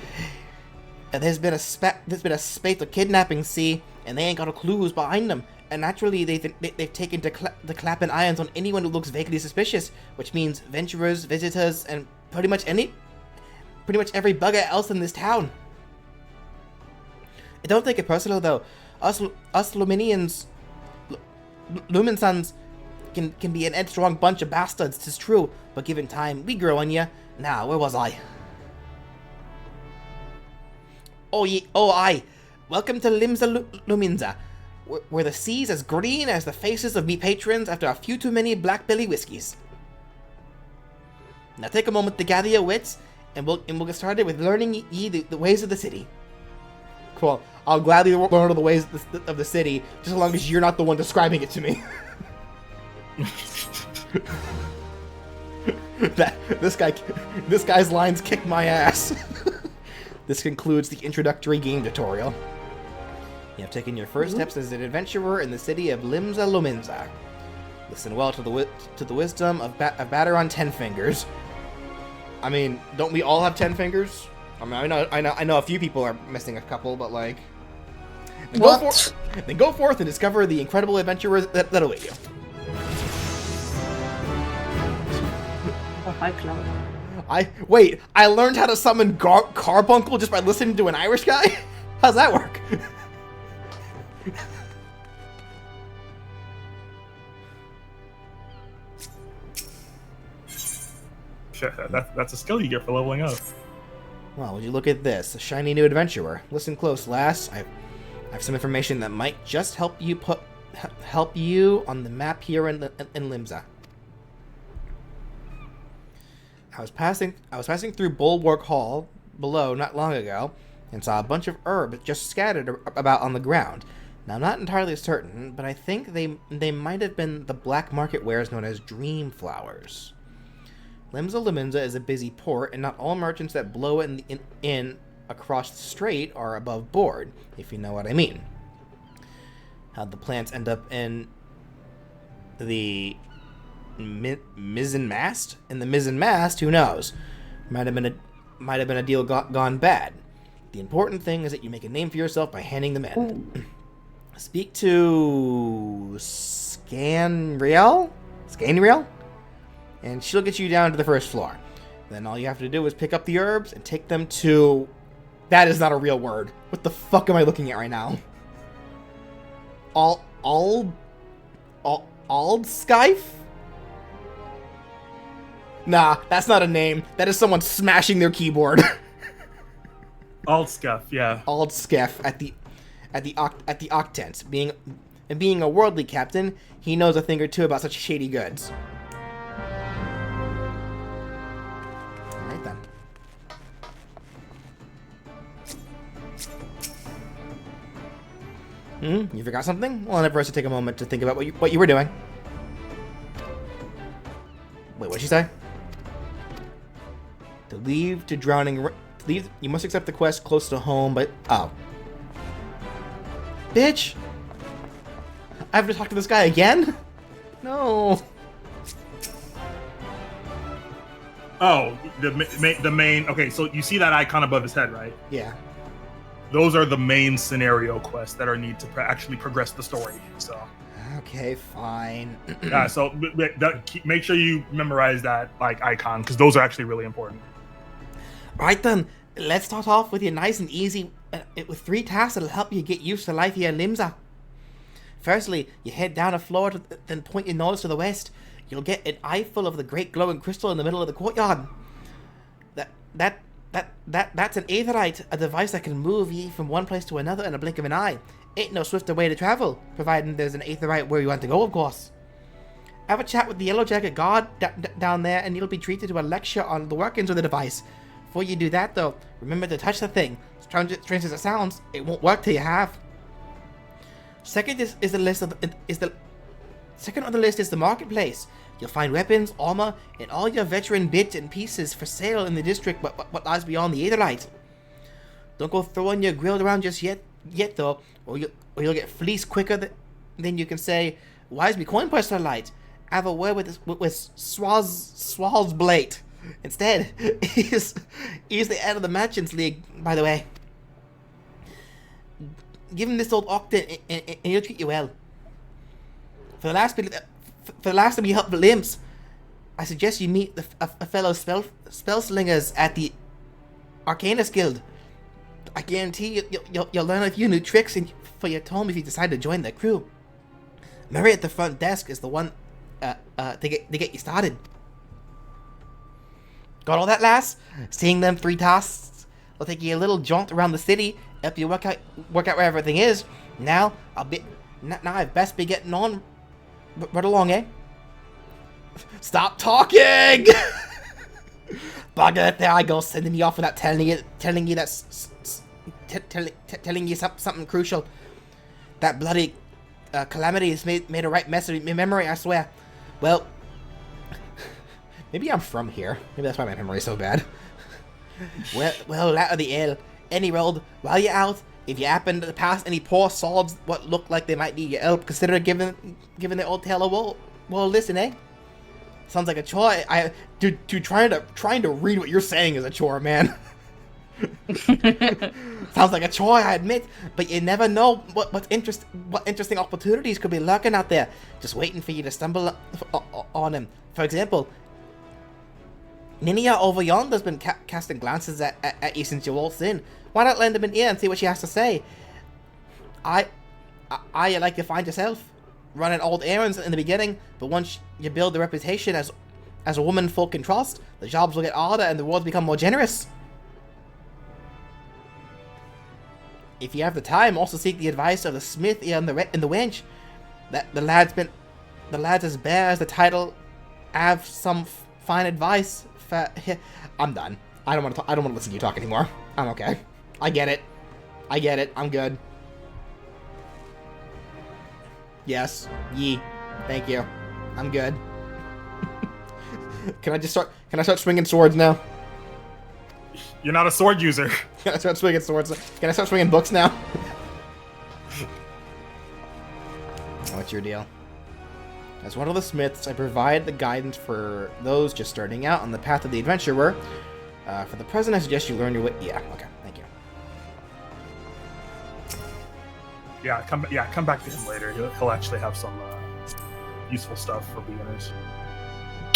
There's been a spate of kidnapping, see, and they ain't got a clue who's behind them. And naturally, they've taken to clapping irons on anyone who looks vaguely suspicious, which means venturers, visitors, and pretty much every bugger else in this town. Don't take it personal, though. Us Luminians, Luminsons, can be an headstrong bunch of bastards, 'tis true, but given time, we grow on ya. Now, where was I? Aye. Welcome to Limsa Luminza, where the sea's as green as the faces of me patrons after a few too many blackbelly whiskies. Now take a moment to gather your wits, and we'll get started with learning ye the ways of the city. Cool. I'll gladly learn all the ways of the city, just as long as you're not the one describing it to me. This guy's lines kick my ass. This concludes the introductory game tutorial. You have taken your first steps as an adventurer in the city of Limsa Luminza. Listen well to the wisdom of Batteron Ten Fingers. I mean, don't we all have 10 fingers? I mean, I know a few people are missing a couple, but like, then go forth and discover the incredible adventures that await you. Oh, hi, Cloud. I learned how to summon Carbuncle just by listening to an Irish guy? How's that work? That's a skill you get for leveling up. Well, would you look at this? A shiny new adventurer. Listen close, lass. I have some information that might just help you on the map here in Limsa. I was passing through Bulwark Hall below not long ago and saw a bunch of herbs just scattered about on the ground. Now, I'm not entirely certain, but I think they might have been the black market wares known as dream flowers. Limsa Liminza is a busy port, and not all merchants that blow in across the strait are above board, if you know what I mean. How'd the plants end up in the mizzen mast? In the mizzen mast, who knows? Might have been a deal gone bad. The important thing is that you make a name for yourself by handing them in. Speak to Scanriel, and she'll get you down to the first floor. Then all you have to do is pick up the herbs and take them to... That is not a real word. What the fuck am I looking at right now? Aldskyfe? Nah, that's not a name. That is someone smashing their keyboard. Aldscuff, yeah. Aldscuff at the Octent. Being a worldly captain, he knows a thing or two about such shady goods. Alright then. You forgot something? Well, enough for us to take a moment to think about what you were doing. Wait, what'd she say? To leave to drowning... you must accept the quest close to home, but... Oh. Bitch! I have to talk to this guy again? No. Oh, the main... Okay, so you see that icon above his head, right? Yeah. Those are the main scenario quests that are need to actually progress the story, so... Okay, fine. Yeah, so make sure you memorize that like icon, because those are actually really important. Alright then, let's start off with you nice and easy with 3 tasks that'll help you get used to life here in Limsa. Firstly, you head down a floor, then point your nose to the west. You'll get an eyeful of the great glowing crystal in the middle of the courtyard. That's an aetherite, a device that can move you from one place to another in a blink of an eye. Ain't no swifter way to travel, providing there's an aetherite where you want to go, of course. Have a chat with the Yellow Jacket guard down there, and you'll be treated to a lecture on the workings of the device. Before you do that, though, remember to touch the thing. Strange as it sounds, it won't work till you have. Second second on the list is the marketplace. You'll find weapons, armor, and all your veteran bits and pieces for sale in the district what lies beyond the Aetherite. Don't go throwing your grill around just yet though, or you'll get fleeced quicker than you can say, "Why is me coin purse so light?" Have a word with Swall's Blade. Instead, he's the head of the Merchants League, by the way. Give him this old octant and he'll treat you well. For the last time you help the Limps, I suggest you meet a fellow spellslingers at the Arcanus Guild. I guarantee you'll learn a few new tricks for your tome if you decide to join their crew. Murray at the front desk is the one to get you started. Got all that, lass? Seeing them 3 tasks will take you a little jaunt around the city, help you work out where everything is. Now I'd best be getting on right along, eh? Stop talking! Bugger, there I go, sending me off without telling you something crucial. That bloody calamity has made a right mess of my memory, I swear. Well, maybe I'm from here. Maybe that's why my memory is so bad. well, out of the ale. Any road, while you're out, if you happen to pass any poor souls what look like they might need your help, consider giving the old tail a well listen, eh? Sounds like a chore. Trying to read what you're saying is a chore, man. Sounds like a chore, I admit, but you never know what interesting opportunities could be lurking out there, just waiting for you to stumble on them. For example, Ninia over yonder's been casting glances at you since you waltzed in. Why not lend him an ear and see what she has to say? I like to find yourself running old errands in the beginning, but once you build a reputation as As a woman folk can trust, the jobs will get harder and the world become more generous. If you have the time, also seek the advice of the smith and the wench. That the lads as bare as the title have some fine advice. I'm done. I don't want to listen to you talk anymore. I'm okay. I get it. I'm good. Yes. Yee. Thank you. I'm good. Can I start swinging swords now? You're not a sword user. Can I start swinging swords? Can I start swinging books now? What's your deal? As one of the smiths, I provide the guidance for those just starting out on the path of the adventurer. For the present, I suggest you learn your way. Yeah, okay, thank you. Yeah, come back to him later. He'll actually have some useful stuff for beginners.